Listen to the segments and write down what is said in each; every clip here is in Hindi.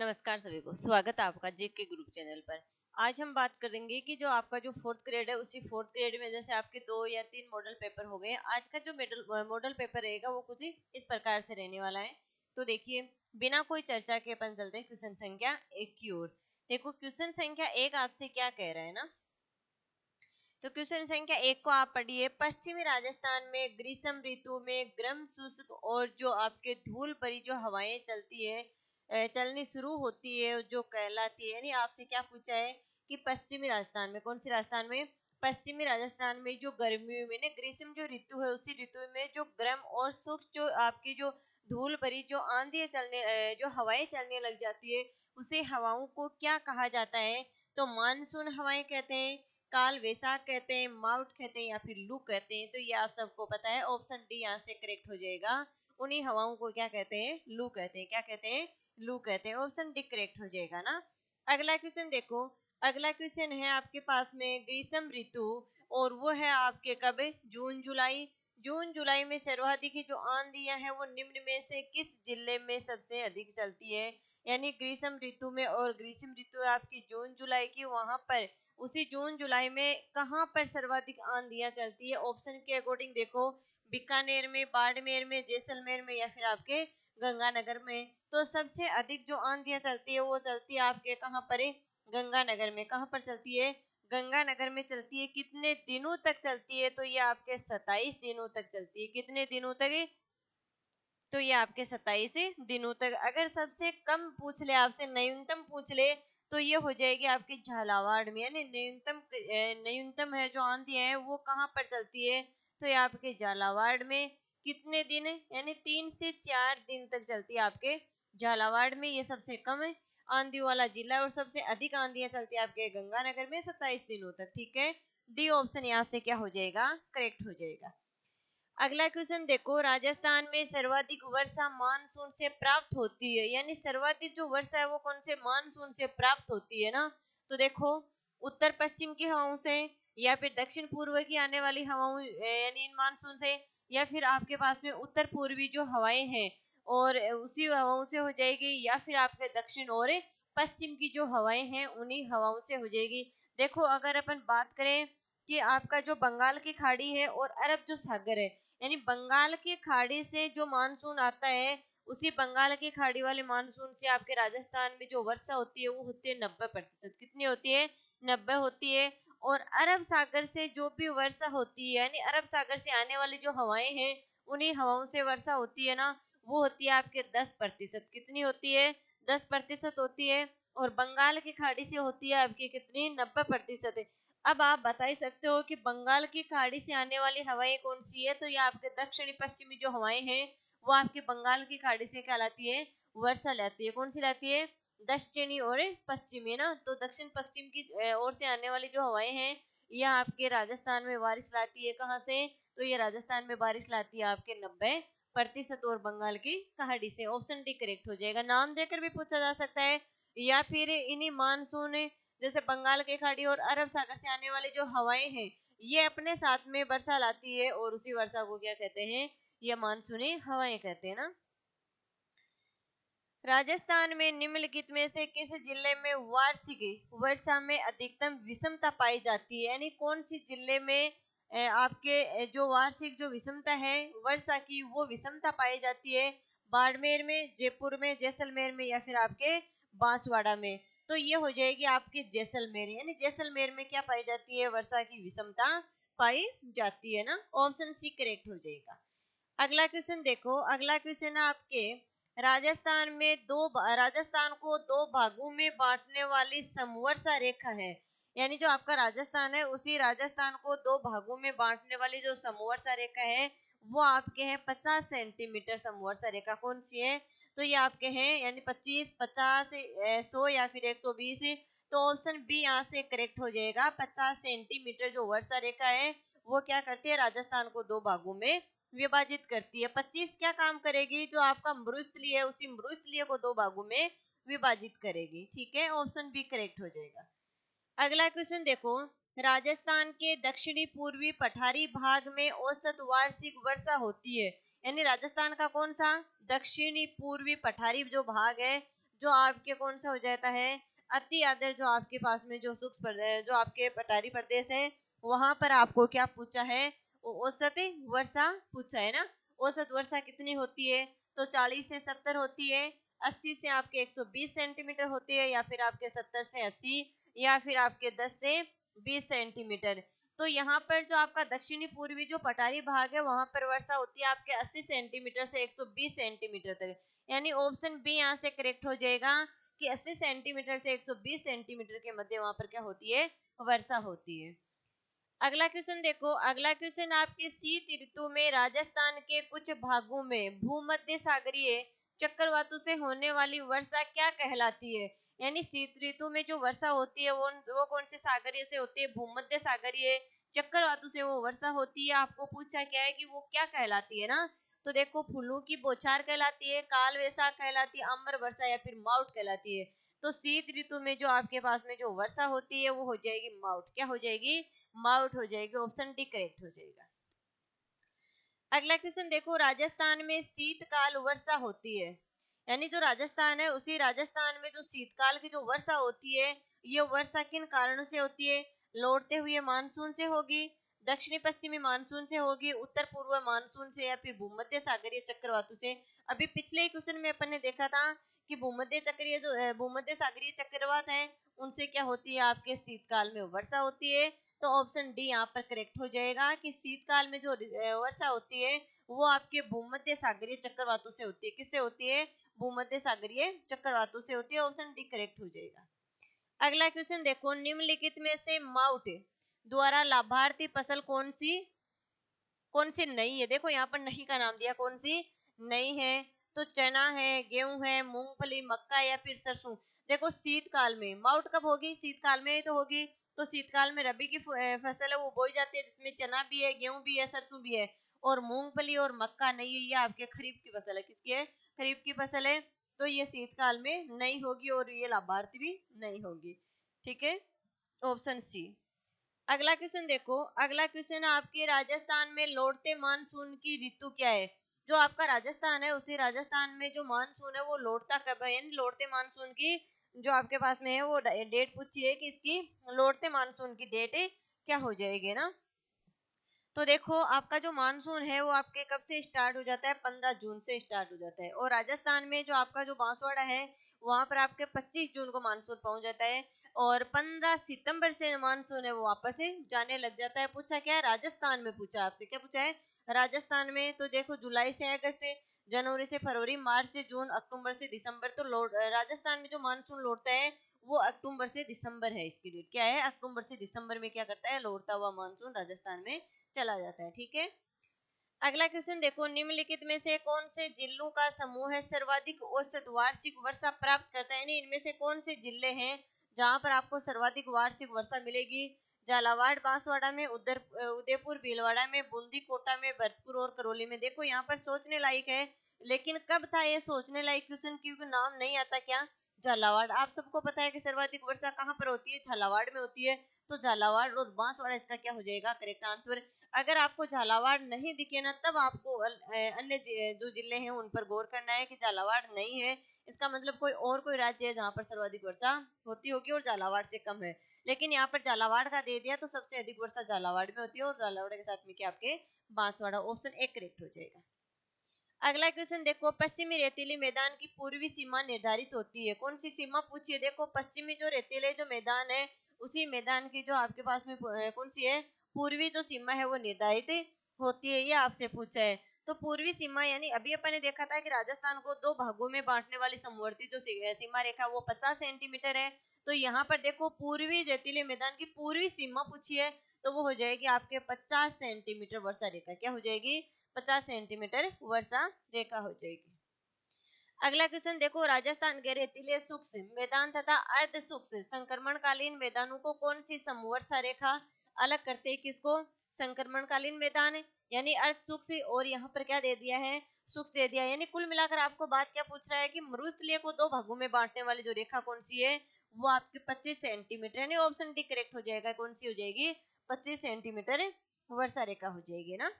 नमस्कार सभी को, स्वागत है आपका जेके ग्रुप चैनल पर। आज हम बात करेंगे कि जो आपका जो फोर्थ ग्रेड है उसी फोर्थ ग्रेड में जैसे आपके 2 या 3 मॉडल पेपर हो गए। आज का जो मॉडल पेपर रहेगा वो कुछ इस प्रकार से रहने वाला है। तो देखिए, बिना कोई चर्चा के अपन चलते हैं क्वेश्चन संख्या 1 की ओर। देखो, क्वेश्चन संख्या 1 आपसे क्या कह रहा है ना। तो क्वेश्चन संख्या 1 को आप पढ़िए। पश्चिमी राजस्थान में ग्रीष्म ऋतु में गर्म शुष्क और जो आपके धूल भरी जो हवाएं चलती है, चलनी शुरू होती है, जो कहलाती है। यानी आपसे क्या पूछा है कि पश्चिमी राजस्थान में, कौन सी राजस्थान में, पश्चिमी राजस्थान में जो गर्मियों में ना, ग्रीष्म जो ऋतु है उसी ऋतु में जो गर्म और शुष्क जो आपकी जो धूल भरी जो आंधी चलने, जो हवाएं चलने लग जाती है, उसे हवाओं को क्या कहा जाता है। तो मानसून हवाएं कहते हैं, काल वैसाख कहते हैं, माउट कहते हैं या फिर लू कहते हैं। तो ये आप सबको पता है, ऑप्शन डी यहाँ से करेक्ट हो जाएगा। उन्हीं हवाओं को क्या कहते हैं, लू कहते हैं। क्या कहते हैं, लू कहते हैं। ऑप्शन डी करेक्ट हो जाएगा ना। अगला क्वेश्चन देखो। अगला क्वेश्चन है आपके पास में ग्रीष्म ऋतु, और वो है आपके कब, जून जुलाई। जून जुलाई में सर्वाधिक जो आंधियां हैं वो निम्न में से किस जिले में सबसे अधिक चलती है। यानी ग्रीष्म ऋतु में, और ग्रीष्म ऋतु आपकी जून जुलाई की, वहां पर उसी जून जुलाई में कहां पर सर्वाधिक आंधियां चलती है। ऑप्शन के अकॉर्डिंग देखो, बीकानेर में, बाड़मेर में, जैसलमेर में या फिर आपके गंगानगर में। तो सबसे अधिक जो आंधियां चलती है वो चलती है आपके कहां पर है, गंगानगर में। कहां पर चलती है, गंगानगर में चलती है। कितने दिनों तक चलती है, तो ये आपके 27 दिनों तक चलती है। कितने दिनों तक है? तो ये आपके 27 दिनों तक। अगर सबसे कम पूछ ले आपसे, न्यूनतम पूछ ले, तो ये हो जाएगी आपकी झालावाड़ में। यानी न्यूनतम है जो आंधी है वो कहाँ पर चलती है, तो ये आपके झालावाड़ में। कितने दिन है, यानी 3 से 4 दिन तक चलती है आपके झालावाड़ में। ये सबसे कम है आंधी वाला जिला है, और सबसे अधिक आंधियां चलती है आपके गंगानगर में 27 दिनों तक। ठीक है, डी ऑप्शन यहाँ से क्या हो जाएगा, करेक्ट हो जाएगा। अगला क्वेश्चन देखो। राजस्थान में सर्वाधिक वर्षा मानसून से प्राप्त होती है। यानी सर्वाधिक जो वर्षा है वो कौन से मानसून से प्राप्त होती है ना। तो देखो, उत्तर पश्चिम की हवाओं से, या फिर दक्षिण पूर्व की आने वाली हवाओं, यानी इन मानसून से, या फिर आपके पास में उत्तर पूर्वी जो हवाएं हैं और उसी हवाओं से हो जाएगी, या फिर आपके दक्षिण और पश्चिम की जो हवाएं हैं उन्हीं हवाओं से हो जाएगी। देखो, अगर अपन बात करें कि आपका जो बंगाल की खाड़ी है और अरब जो सागर है, यानी बंगाल की खाड़ी से जो मानसून आता है, उसी बंगाल की खाड़ी वाले मानसून से आपके राजस्थान में जो वर्षा होती है वो होती है 90%। कितनी होती है, 90 होती है। और अरब सागर से जो भी वर्षा होती है, यानी अरब सागर से आने वाली जो हवाएं हैं उन्हीं हवाओं से वर्षा होती है ना, वो होती है आपके 10%। कितनी होती है, 10% होती है। और बंगाल की खाड़ी से होती है आपकी कितनी, 90%। अब आप बता ही सकते हो कि बंगाल की खाड़ी से आने वाली हवाएं कौन सी है। तो ये आपके दक्षिणी पश्चिमी जो हवाएं हैं वो आपके बंगाल की खाड़ी से क्या लाती है, वर्षा लाती है। कौन सी लाती है, दक्षिणी और पश्चिमी ना। तो दक्षिण पश्चिम की ओर से आने वाली जो हवाएं हैं यह आपके राजस्थान में बारिश लाती है। कहाँ से, तो ये राजस्थान में बारिश लाती है आपके 90% और बंगाल की खाड़ी से। ऑप्शन डी करेक्ट हो जाएगा। नाम देकर भी पूछा जा सकता है, या फिर इन्हीं मानसून, जैसे बंगाल की खाड़ी और अरब सागर से आने वाली जो हवाएं हैं ये अपने साथ में वर्षा लाती है, और उसी वर्षा को क्या कहते हैं, ये मानसूनी हवाएं कहते हैं ना। राजस्थान में निम्नलिखित में से किस जिले में वार्षिक वर्षा में अधिकतम विषमता पाई जाती है। यानी कौन सी जिले में आपके जो वार्षिक जो विषमता है वर्षा की, वो विषमता पाई जाती है। बाड़मेर में, जयपुर में, जैसलमेर में या फिर आपके बांसवाड़ा में। तो ये हो जाएगी आपकी जैसलमेर। यानी जैसलमेर में क्या पाई जाती है, वर्षा की विषमता पाई जाती है ना। ऑप्शन सी करेक्ट हो जाएगा। अगला क्वेश्चन देखो। अगला क्वेश्चन है आपके, राजस्थान को दो भागों में बांटने वाली समवर्षा रेखा है। यानी जो आपका राजस्थान है उसी राजस्थान को दो भागों में बांटने वाली जो समवर्षा रेखा है वो आपके है 50 सेंटीमीटर। समवर्षा रेखा कौन सी है, तो ये आपके हैं यानी 25, 50, 100 या फिर 120। तो ऑप्शन बी यहाँ से करेक्ट हो जाएगा। 50 सेंटीमीटर जो वर्षा रेखा है वो क्या करती है, राजस्थान को दो भागों में विभाजित करती है। 25 क्या काम करेगी, जो आपका मृस्थलीय है उसी मृस्थलीय को दो भागों में विभाजित करेगी। ठीक है, ऑप्शन बी करेक्ट हो जाएगा। अगला क्वेश्चन देखो। राजस्थान के दक्षिणी पूर्वी पठारी भाग में औसत वार्षिक वर्षा होती है। यानी राजस्थान का कौन सा दक्षिणी पूर्वी पठारी जो भाग है, जो आपके कौन सा हो जाता है, अति आर्द्र जो आपके पास में जो जो आपके पठारी प्रदेश है, वहां पर आपको क्या पूछा है, औसत वर्षा पूछा है ना। औसत वर्षा कितनी होती है, तो 40 से 70 होती है, 80 से आपके 120 सेंटीमीटर होती है, या फिर आपके 70 से 80, या फिर आपके 10 से 20 सेंटीमीटर। तो यहाँ पर जो आपका दक्षिणी पूर्वी जो पठारी भाग है, वहां पर वर्षा होती है आपके 80 सेंटीमीटर से 120 सेंटीमीटर तक। यानी ऑप्शन बी यहाँ से करेक्ट हो जाएगा कि 80 सेंटीमीटर से 120 सेंटीमीटर के मध्य वहां पर क्या होती है, वर्षा होती है। अगला क्वेश्चन देखो, अगला क्वेश्चन आपके शीत ऋतु में राजस्थान के कुछ भागों में भूमध्य सागरीय चक्रवातों से होने वाली वर्षा क्या कहलाती है। यानी शीत ऋतु में जो वर्षा होती है वो कौन से सागरीय से होती है, भूमध्य सागरीय चक्रवातों से वो वर्षा होती है। आपको पूछा क्या है कि वो क्या कहलाती है ना, तो देखो फूलों की बौछार कहलाती है, काल वैसाख कहलाती है, अम्बर वर्षा, या फिर माउट कहलाती है। तो शीत ऋतु में जो आपके पास में जो वर्षा होती है वो हो जाएगी माउट, क्या हो जाएगी, माउट हो जाएगी। ऑप्शन डी करेक्ट हो जाएगा। अगला क्वेश्चन देखो, राजस्थान में शीतकाल वर्षा होती है, यानी जो राजस्थान है उसी राजस्थान में जो शीतकाल की जो वर्षा होती है, ये वर्षा किन कारणों से होती है, लौटते हुए मानसून से होगी, दक्षिणी पश्चिमी मानसून से होगी, उत्तर पूर्व मानसून से, या फिर भूमध्य सागरीय चक्रवातों से। अभी पिछले क्वेश्चन में अपन ने देखा था कि भूमध्य सागरीय चक्रवात है, उनसे क्या होती है, आपके शीतकाल में वर्षा होती है। तो ऑप्शन डी यहाँ पर करेक्ट हो जाएगा कि शीतकाल में जो वर्षा होती है वो आपके भूमध्य सागरीय चक्रवातों से होती है। किससे होती है, भूमध्य सागरीय चक्रवातों से होती है। ऑप्शन डी करेक्ट हो जाएगा। अगला क्वेश्चन देखो, निम्नलिखित में से माउट द्वारा लाभार्थी फसल कौन सी नहीं है। देखो यहाँ पर नहीं का नाम दिया, कौन सी नहीं है, तो चना है, गेहूं है, मूंगफली, मक्का, या फिर सरसों। देखो शीतकाल में माउट कब होगी, शीतकाल में ही तो होगी। तो शीतकाल में रबी की फसल है वो बोई जाती है, जिसमें चना भी है, गेहूं भी है, सरसों भी है। और मूंगफली और मक्का नहीं है, ये आपके खरीफ की फसल है। किसकी है, खरीफ की फसल है। तो ये शीतकाल में नहीं होगी और ये लाभार्थी भी नहीं होगी। ठीक है, ऑप्शन सी। अगला क्वेश्चन देखो, अगला क्वेश्चन आपके राजस्थान में लौटते मानसून की ऋतु क्या है। जो आपका राजस्थान है उसी राजस्थान में जो मानसून है वो लौटता कब है, यानी लौटते मानसून की जो आपके पास में है वो डेट पूछी है कि इसकी लौटते मानसून की डेट क्या हो जाएगी ना। तो देखो आपका जो मानसून है वो आपके कब से स्टार्ट हो जाता है, 15 जून से स्टार्ट हो जाता है। और राजस्थान में जो आपका जो बांसवाड़ा है वहां पर आपके 25 जून को मानसून पहुंच जाता है। और 15 सितंबर से मानसून है वो वापस से जाने लग जाता है। पूछा क्या है, राजस्थान में पूछा, आपसे क्या पूछा है, राजस्थान में। तो देखो जुलाई से अगस्त, जनवरी से फरवरी, मार्च से जून, अक्टूबर से दिसंबर। तो राजस्थान में जो मानसून लौटता है वो अक्टूबर से दिसंबर है। इसकी डेट क्या है, अक्टूबर से दिसंबर में क्या करता है, लौटता हुआ मानसून राजस्थान में चला जाता है। ठीक है, अगला क्वेश्चन देखो, निम्नलिखित में से कौन से जिलों का समूह है सर्वाधिक औसत वार्षिक वर्षा प्राप्त करता है। इनमें से कौन से जिले हैं जहां पर आपको सर्वाधिक वार्षिक वर्षा मिलेगी। झालावाड़, बांसवाड़ा में, उदयपुर, भीलवाड़ा में, बूंदी, कोटा में, भरतपुर और करौली में। देखो यहाँ पर सोचने लायक है, लेकिन कब था ये सोचने लायक क्वेश्चन, क्योंकि नाम नहीं आता क्या, झालावाड़। आप सबको पता है कि सर्वाधिक वर्षा कहाँ पर होती है, झालावाड़ में होती है। तो झालावाड़ और बांसवाड़ा इसका क्या हो जाएगा, करेक्ट आंसर। अगर आपको झालावाड़ नहीं दिखे ना, तब आपको अन्य जो जिले हैं उन पर गौर करना है कि झालावाड़ नहीं है, इसका मतलब कोई राज्य है जहां पर सर्वाधिक वर्षा होती होगी और झालावाड़ से कम है। लेकिन यहाँ पर झालावाड़ का दे दिया, तो सबसे अधिक वर्षा झालावाड़ में होती है, और झालावाड़ के साथ में क्या आपके बांसवाड़ा। ऑप्शन ए करेक्ट हो जाएगा। अगला क्वेश्चन देखो, पश्चिमी रेतीली मैदान की पूर्वी सीमा निर्धारित होती है। कौन सी सीमा पूछी है, देखो पश्चिमी जो रेतीले जो मैदान है उसी मैदान की जो आपके पास में कौन सी है, पूर्वी जो सीमा है वो निर्धारित होती है, ये आपसे पूछा है। तो पूर्वी सीमा यानी अभी अपन ने देखा था कि राजस्थान को दो भागों में बांटने वाली समवर्ती जो सीमा रेखा वो 50 सेंटीमीटर है। तो यहाँ पर देखो पूर्वी रेतीले मैदान की पूर्वी सीमा पूछी है, तो वो हो जाएगी आपके 50 सेंटीमीटर वर्षा रेखा, क्या हो जाएगी, 50 सेंटीमीटर वर्षा रेखा हो जाएगी। अगला क्वेश्चन देखो, राजस्थान के रेतीले शुष्क मैदान तथा अर्ध शुष्क संक्रमणकालीन मैदानों को कौन सी समवर्षा रेखा अलग करते है, किसको, संक्रमणकालीन मैदान यानी अर्ध शुष्क, और यहाँ पर क्या दे दिया है, शुष्क दे दिया। यानी कुल मिलाकर आपको बात क्या पूछ रहा है कि मरुस्थलीय को दो भागों में बांटने वाली जो रेखा कौन सी है, वो आपके 25 सेंटीमीटर, यानी ऑप्शन डी करेक्ट हो जाएगा। कौन सी हो जाएगी, 25 सेंटीमीटर वर्षा रेखा हो जाएगी ना।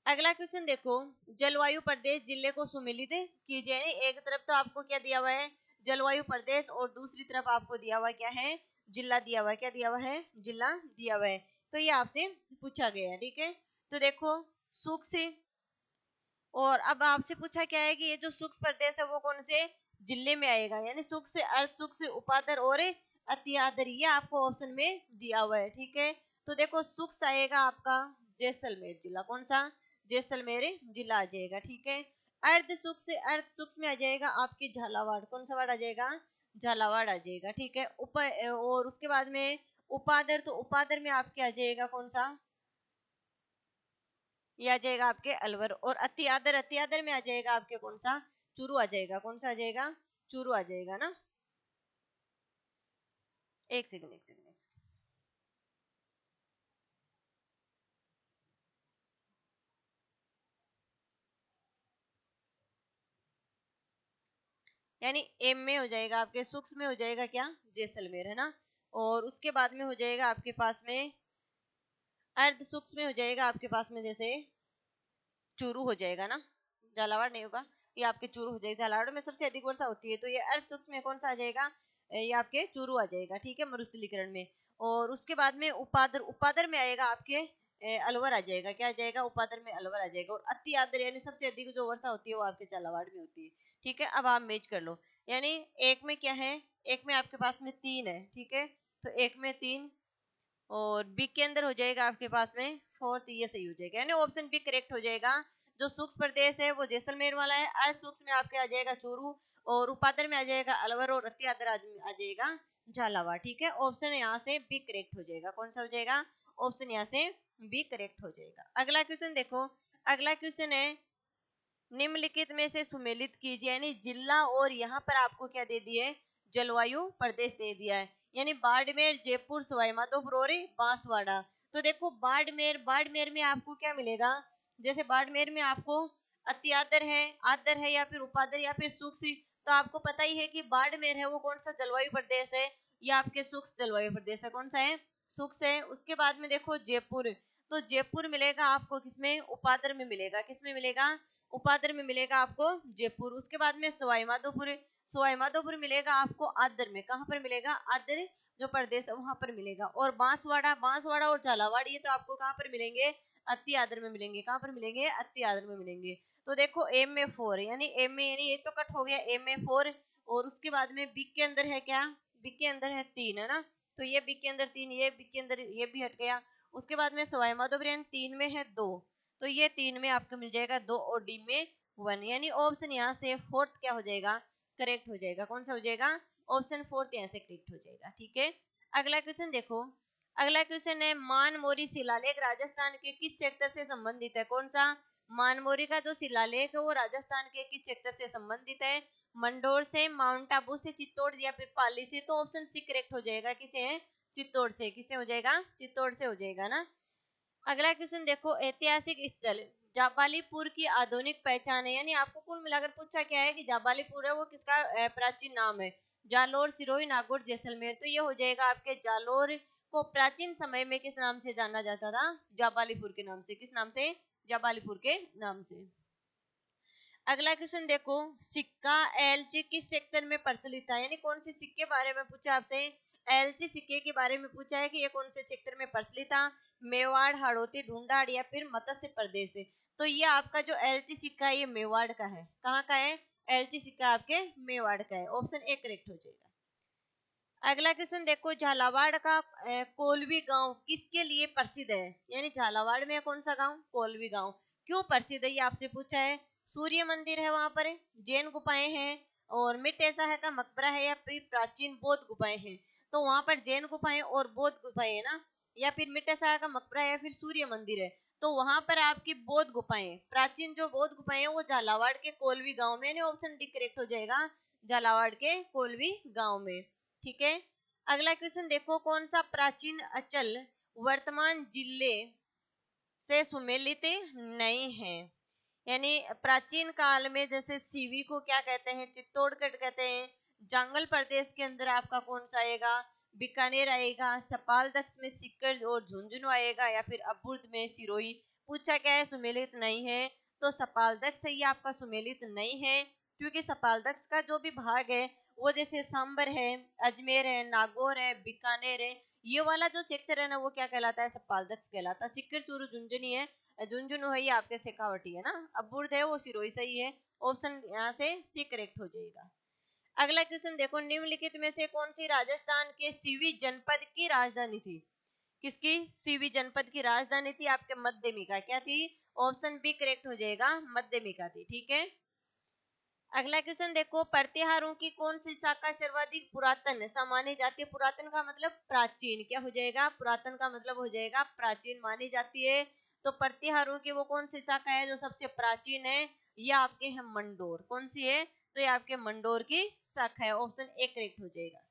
अगला क्वेश्चन देखो, जलवायु प्रदेश जिले को सुमेलित कीजिए। यानी एक तरफ तो आपको क्या दिया हुआ है, जलवायु प्रदेश, और दूसरी तरफ आपको दिया हुआ क्या है, जिला दिया हुआ है। क्या दिया हुआ है, जिला दिया हुआ है। तो ये आपसे पूछा गया है, ठीक है। तो देखो सूक्ष्म, और अब आपसे पूछा क्या है कि ये जो सूक्ष्म प्रदेश है वो कौन से जिले में आएगा। यानी सूक्ष्म, अर्ध सूक्ष्म, उपादर और अत्यादर, ये आपको ऑप्शन में दिया हुआ है, ठीक है। तो देखो सूक्ष्म आएगा आपका जैसलमेर जिला, कौन सा, जैसलमेर जिला आ जाएगा, ठीक है। अर्ध सूक्ष्म, अर्ध सूक्ष्म में आ जाएगा आपकी झालावाड़, कौन सा वार्ड आ जाएगा, झालावाड़ आ जाएगा, ठीक है। और उसके बाद में उपादर, तो उपादर में आपके आ जाएगा कौन सा, ये आ जाएगा आपके अलवर। और अत्यादर, अत्यादर में आ जाएगा आपके कौन सा, चूरू आ जाएगा, कौन सा आ जाएगा, चूरू आ जाएगा ना। एक सेकंड, एक सेकंड, एक सेकंड। यानी एम में हो जाएगा आपके, सूक्ष्म में हो जाएगा क्या, जैसलमेर, है ना। और उसके बाद में हो जाएगा आपके पास में अर्ध सूक्ष्म में हो जाएगा आपके पास में जैसे चूरू हो जाएगा ना, झालावाड़ नहीं होगा, ये आपके चूरू हो जाएगा। झालावाड़ में सबसे अधिक वर्षा होती है, तो ये अर्ध सूक्ष्म में कौन सा आ जाएगा, ये आपके चूरू आ जाएगा, ठीक है, मरुस्थलीकरण में। और उसके बाद में उपादर, उपादर में आएगा आपके अलवर आ जाएगा। क्या आ जाएगा, उपादर में अलवर आ जाएगा। और अति आदर यानी सबसे अधिक जो वर्षा होती है वो आपके झालावाड़ में होती है, ठीक है। अब आप मैच कर लो, यानी एक में क्या है, एक में आपके पास में 3 है, ठीक है। तो एक में 3, और बी के अंदर हो जाएगा आपके पास में 4, तो ये सही हो जाएगा, यानी ऑप्शन बी करेक्ट हो जाएगा। जो सूक्ष्म प्रदेश है वो जैसलमेर वाला है, अर्ध सूक्ष्म में आपके आ जाएगा चूरू, और उपादर में आ जाएगा अलवर, और अति आदर आ जाएगा झालावाड़, ठीक है। ऑप्शन यहाँ से बी करेक्ट हो जाएगा, कौन सा हो जाएगा, ऑप्शन यहाँ से बी करेक्ट हो जाएगा। अगला क्वेश्चन देखो, अगला क्वेश्चन है निम्नलिखित में से सुमेलित कीजिए। यानी जिला, और यहाँ पर आपको क्या दे दिए, जलवायु प्रदेश दे दिया है। यानी बाड़मेर, जयपुर, सवाई माधोपुर और बांसवाड़ा। तो देखो बाड़मेर, बाड़मेर में आपको क्या मिलेगा, जैसे बाड़मेर में आपको अत्यादर है, आदर है, या फिर उपादर, या फिर सूक्ष्म। तो आपको पता ही है कि बाड़मेर है वो कौन सा जलवायु प्रदेश है, या आपके सूक्ष्म जलवायु प्रदेश है, कौन सा है, सूक्ष्म है। उसके बाद में देखो जयपुर, तो जयपुर मिलेगा आपको किसमें, उपादर में मिलेगा, किसमें मिलेगा, उपादर में मिलेगा आपको जयपुर। उसके बाद में सवाई माधोपुर, सवाई माधोपुर मिलेगा आपको आदर में, कहाँ पर मिलेगा, आदर जो प्रदेश है वहां पर मिलेगा। और बांसवाड़ा, बांसवाड़ा और झालावाड़ ये तो आपको कहाँ पर मिलेंगे, अति आदर में मिलेंगे, कहाँ पर मिलेंगे, अति आदर में मिलेंगे। तो देखो एम में 4, यानी एम में, यानी ये तो कट हो गया, एम में 4। और उसके बाद में बी के अंदर है क्या, बी के अंदर है 3, है ना। तो ये बी के अंदर 3, ये बी के अंदर ये भी हट गया। उसके बाद में सवाई माधोपुर 3 में है 2, तो ये 3 में आपको मिल जाएगा 2, और डी में 1, यानी ऑप्शन यहाँ से फोर्थ क्या हो जाएगा, करेक्ट हो जाएगा, कौन सा हो जाएगा, ऑप्शन फोर्थ यहाँ से करेक्ट हो जाएगा, ठीक है। अगला क्वेश्चन देखो, अगला क्वेश्चन है मानमोरी शिलालेख राजस्थान के किस क्षेत्र से संबंधित है, कौन सा, मानमोरी का जो शिलालेख है वो राजस्थान के किस क्षेत्र से संबंधित है, मंडोर से, माउंट आबू से, चित्तौड़ या फिर पाली से। तो ऑप्शन सी करेक्ट हो जाएगा, किसे है, चित्तौड़ से, किसे हो जाएगा, चित्तौड़ से हो जाएगा ना। अगला क्वेश्चन देखो, ऐतिहासिक स्थल जाबालीपुर की आधुनिक पहचान है। यानी आपको कुल मिलाकर पूछा क्या है कि जाबालीपुर है वो किसका प्राचीन नाम है, जालोर, सिरोही, नागौर, जैसलमेर। तो ये हो जाएगा आपके जालोर को प्राचीन समय में किस नाम से जाना जाता था, जाबालीपुर के नाम से, किस नाम से, जाबालीपुर के नाम से। अगला क्वेश्चन देखो, सिक्का एलची किस सेक्टर में प्रचलित था। यानी कौन से सिक्के बारे में पूछा आपसे, एलची सिक्के के बारे में पूछा है कि ये कौन से क्षेत्र में प्रचलित था, मेवाड़, हाड़ौती, ढूंढाड़ या फिर मत्स्य प्रदेश से। तो ये आपका जो एलची सिक्का है ये मेवाड़ का है, कहाँ का है, एलची सिक्का आपके मेवाड़ का है, ऑप्शन ए करेक्ट हो जाएगा। अगला क्वेश्चन देखो, झालावाड़ का कोलवी गांव किसके लिए प्रसिद्ध है। यानी झालावाड़ में कौन सा गांव, कोलवी गांव, क्यों प्रसिद्ध है ये आपसे पूछा है। सूर्य मंदिर है वहां पर, जैन गुफाएं हैं, और मिट ऐसा है का मकबरा है, या फिर प्राचीन बौद्ध गुफाएं हैं। तो वहां पर जैन गुफाएं और बौद्ध गुफाएं है ना, या फिर मिट ऐसा का मकबरा है, या फिर सूर्य मंदिर है। तो वहां पर आपकी बौद्ध गुफाएं, प्राचीन जो बौद्ध गुफाएं हैं वो झालावाड़ के कोलवी गांव में, यानी ऑप्शन डी करेक्ट हो जाएगा, झालावाड़ के कोलवी गांव में, ठीक है। अगला क्वेश्चन देखो, कौन सा प्राचीन अचल वर्तमान जिले से सुमेलित नहीं है। यानी प्राचीन काल में जैसे सीवी को क्या कहते हैं, चित्तौड़गढ़ कहते हैं। जंगल प्रदेश के अंदर आपका कौन सा आएगा, बीकानेर आएगा। सपाल दक्ष में सीकर और झुंझुनू आएगा, या फिर अबुर्द में सिरोही पूछा क्या है, सुमेलित नहीं है, तो सपालदक्ष ये आपका सुमेलित नहीं है, क्योंकि सपालदक्ष का जो भी भाग है वो जैसे सांबर है, अजमेर है, नागौर है, बीकानेर है, ये वाला जो क्षेत्र है ना वो क्या कहलाता है, सपालदक्ष कहलाता है। सिक्कर चूरू झुंझुनी है, झुंझुनू है ये आपके शेखावटी है ना, अब बुर्द है वो सिरोही सही है, ऑप्शन यहाँ से सी करेक्ट हो जाएगा। अगला क्वेश्चन देखो, निम्नलिखित में से कौन सी राजस्थान के सीवी जनपद की राजधानी थी? किसकी सीवी जनपद की राजधानी थी आपके मध्यमिका, क्या थी, ऑप्शन बी करेक्ट हो जाएगा, मध्यमिका थी, ठीक है। अगला क्वेश्चन देखो, प्रतिहारों की कौन सी शाखा सर्वाधिक पुरातन मानी जाती है? पुरातन का मतलब प्राचीन, क्या हो जाएगा, पुरातन का मतलब हो जाएगा प्राचीन मानी जाती है। तो प्रतिहारों की वो कौन सी शाखा है जो सबसे प्राचीन है? ये आपके है मंडोर, कौन सी है, तो ये आपके मंडोर की शाखा है, ऑप्शन ए करेक्ट हो जाएगा।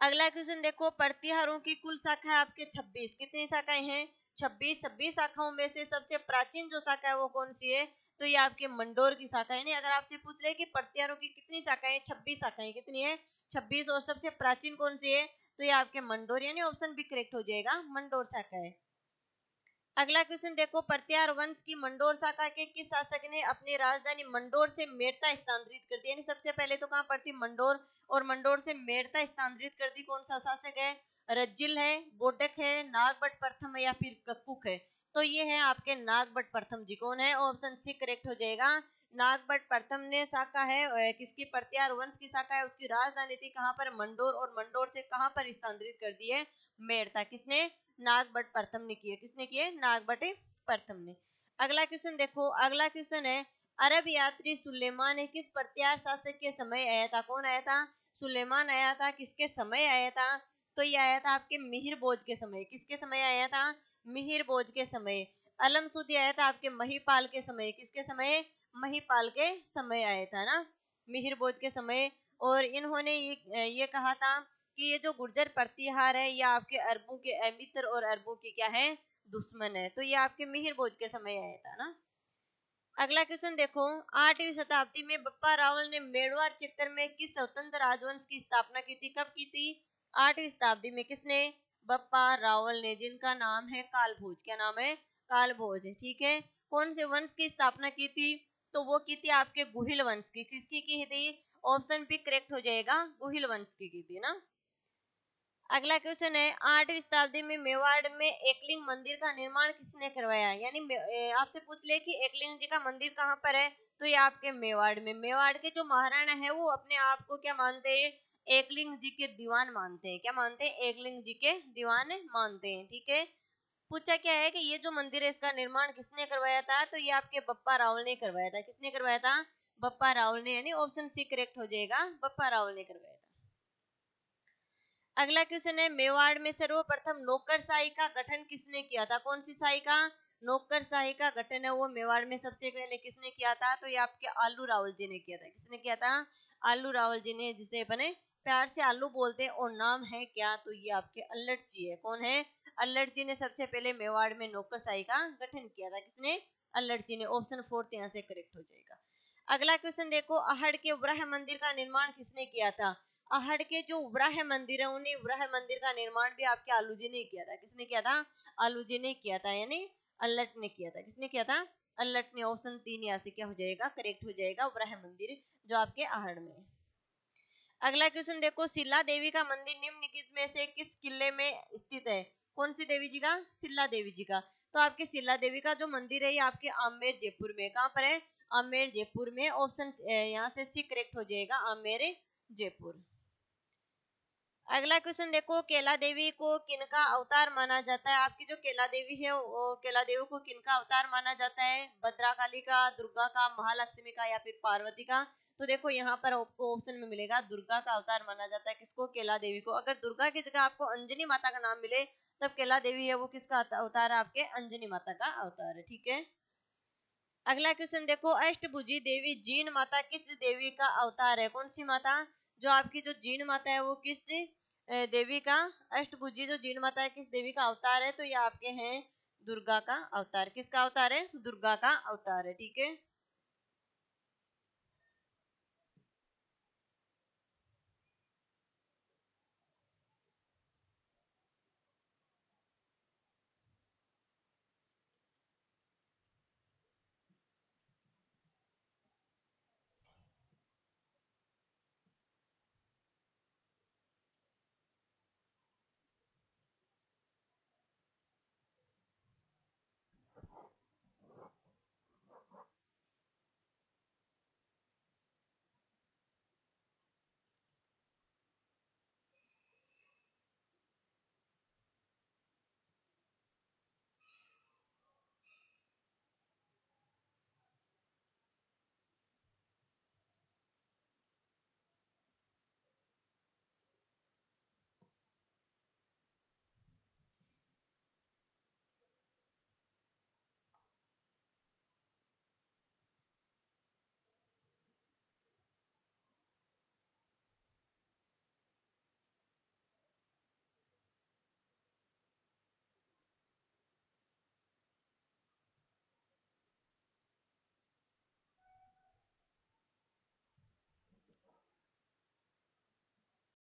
अगला क्वेश्चन देखो, प्रतिहारों की कुल शाखा आपके 26, कितनी शाखाएं हैं, 26। 26 शाखाओं में से सबसे प्राचीन जो शाखा है वो कौन सी है, तो ये आपके मंडोर की शाखा है। अगर आपसे पूछ ले कि प्रतिहारों की कितनी शाखाएं, 26 शाखाएं, कितनी है, 26, और सबसे प्राचीन कौन सी है, तो ये आपके मंडोर, यानी ऑप्शन बी करेक्ट हो जाएगा, मंडोर शाखा है। अगला क्वेश्चन देखो, प्रत्यार वंश की मंडोर शाखा के किस शासक ने अपनी राजधानी मंडोर से मेड़ता स्थानांतरित कर दी? यानी सबसे पहले तो कहां पर थी, मंडोर, और मंडोर से मेड़ता स्थानांतरित कर दी, कौन सा शासक है, रज्जिल है, बोडक है, नागभट्ट प्रथम है, या फिर कक्कुक है? तो ये है आपके नागभट्ट प्रथम जी, कौन है, ऑप्शन सी करेक्ट हो जाएगा, नागभट्ट प्रथम ने शाखा है किसकी, प्रत्यार वंश की शाखा है, उसकी राजधानी थी कहां पर, मंडोर, और मंडोर से कहां पर स्थानांतरित कर दी है, मेड़ता, किसने, नागभट्ट प्रथम ने किए, किसने किए, नागभट्ट प्रथम ने। अगला क्वेश्चन देखो, अगला क्वेश्चन है, अरब यात्री सुलेमान ने किस प्रत्यार शासक के समय आया था? कौन आया था, सुलेमान आया था, किसके समय आया था, तो ये आया था आपके मिहिर बोज के समय, किसके समय आया था, मिहिर बोज के समय। अलम सूदी आया था आपके महिपाल के समय, किसके समय, महिपाल के समय आया था ना, मिहिर बोज के समय। और इन्होंने ये कहा था कि ये जो गुर्जर प्रतिहार है ये आपके अरबों के मित्र और अरबों के क्या है, दुश्मन है, तो ये आपके मिहिर भोज के समय आया था ना। अगला क्वेश्चन देखो, 8वीं शताब्दी में बप्पा रावल ने मेवाड़ क्षेत्र में किस स्वतंत्र राजवंश की स्थापना की थी? कब की थी, 8वीं शताब्दी में, किसने, बप्पा रावल ने, जिनका नाम है कालभोज, क्या नाम है, कालभोज, ठीक है। कौन से वंश की स्थापना की थी, तो वो की थी आपके गुहिल वंश की, किसकी की थी, ऑप्शन बी करेक्ट हो जाएगा, गुहिल वंश की थी ना। अगला क्वेश्चन है, 8वीं शताब्दी में मेवाड़ में एकलिंग मंदिर का निर्माण किसने करवाया? यानी आपसे पूछ ले कि एकलिंग जी का मंदिर कहाँ पर है, तो ये आपके मेवाड़ में। मेवाड़ के जो महाराणा है वो अपने आप को क्या मानते हैं, एकलिंग जी के दीवान मानते हैं, क्या मानते हैं, एकलिंग जी के दीवान मानते हैं, ठीक है। पूछा क्या है कि ये जो मंदिर है इसका निर्माण किसने करवाया था, तो ये आपके बप्पा रावल ने करवाया था, किसने करवाया था, बप्पा रावल ने, यानी ऑप्शन सी करेक्ट हो जाएगा, बप्पा रावल ने करवाया था। अगला क्वेश्चन है, मेवाड़ में सर्वप्रथम नौकरशाही का गठन किसने किया था? कौन सी शाही का, नौकरशाही का गठन है वो मेवाड़ में सबसे पहले किसने किया था? तो ये आपके आलू रावल जी ने किया था। किसने किया था? आलू रावल जी ने, जिसे अपने प्यार से आलू बोलते हैं, और नाम है क्या? तो ये आपके अल्लट जी है। कौन है? अल्लट जी ने सबसे पहले मेवाड़ में नौकरशाही का गठन किया था। किसने? अल्लट जी ने। ऑप्शन फोर्थ यहाँ से करेक्ट हो जाएगा। अगला क्वेश्चन देखो, अहड़ के वराह मंदिर का निर्माण किसने किया था? अहड़ के जो वराह मंदिर है उन्हें वराह मंदिर का निर्माण भी आपके आलू जी ने किया था। किसने किया था? आलू जी ने किया था, यानी अल्लट ने किया था। किसने किया था? अल्लट ने। ऑप्शन 3 यहाँ से क्या हो जाएगा? करेक्ट हो जाएगा, वराह मंदिर जो आपके अहड़ में है। अगला क्वेश्चन देखो, शिला देवी का मंदिर निम्नलिखित में से किस किले में स्थित है? कौन सी देवी जी का? शिला देवी जी का। तो आपके शिला देवी का जो मंदिर है ये आपके आमेर जयपुर में, कहाँ पर है? आमेर जयपुर में। ऑप्शन यहाँ से सी करेक्ट हो जाएगा, आमेर जयपुर। अगला क्वेश्चन देखो, केला देवी को किनका अवतार माना जाता है? आपकी जो केला देवी है वो केला देवी को किनका अवतार माना जाता है? भद्रकाली का, दुर्गा का, महालक्ष्मी का, या फिर पार्वती का? तो देखो यहाँ पर आपको ऑप्शन में मिलेगा दुर्गा का अवतार माना जाता है। किसको? केला देवी को। अगर दुर्गा की जगह आपको अंजनी माता का नाम मिले तब केला देवी है वो किसका अवतार है? आपके अंजनी माता का अवतार है, ठीक है। अगला क्वेश्चन देखो, अष्टभुजी देवी जीन माता किस देवी का अवतार है? कौन सी माता? जो आपकी जो जीन माता है वो किस देवी का? अष्टभुजी जो जीन माता है किस देवी का अवतार है? तो ये आपके हैं दुर्गा का अवतार। किसका अवतार है? दुर्गा का अवतार है, ठीक है।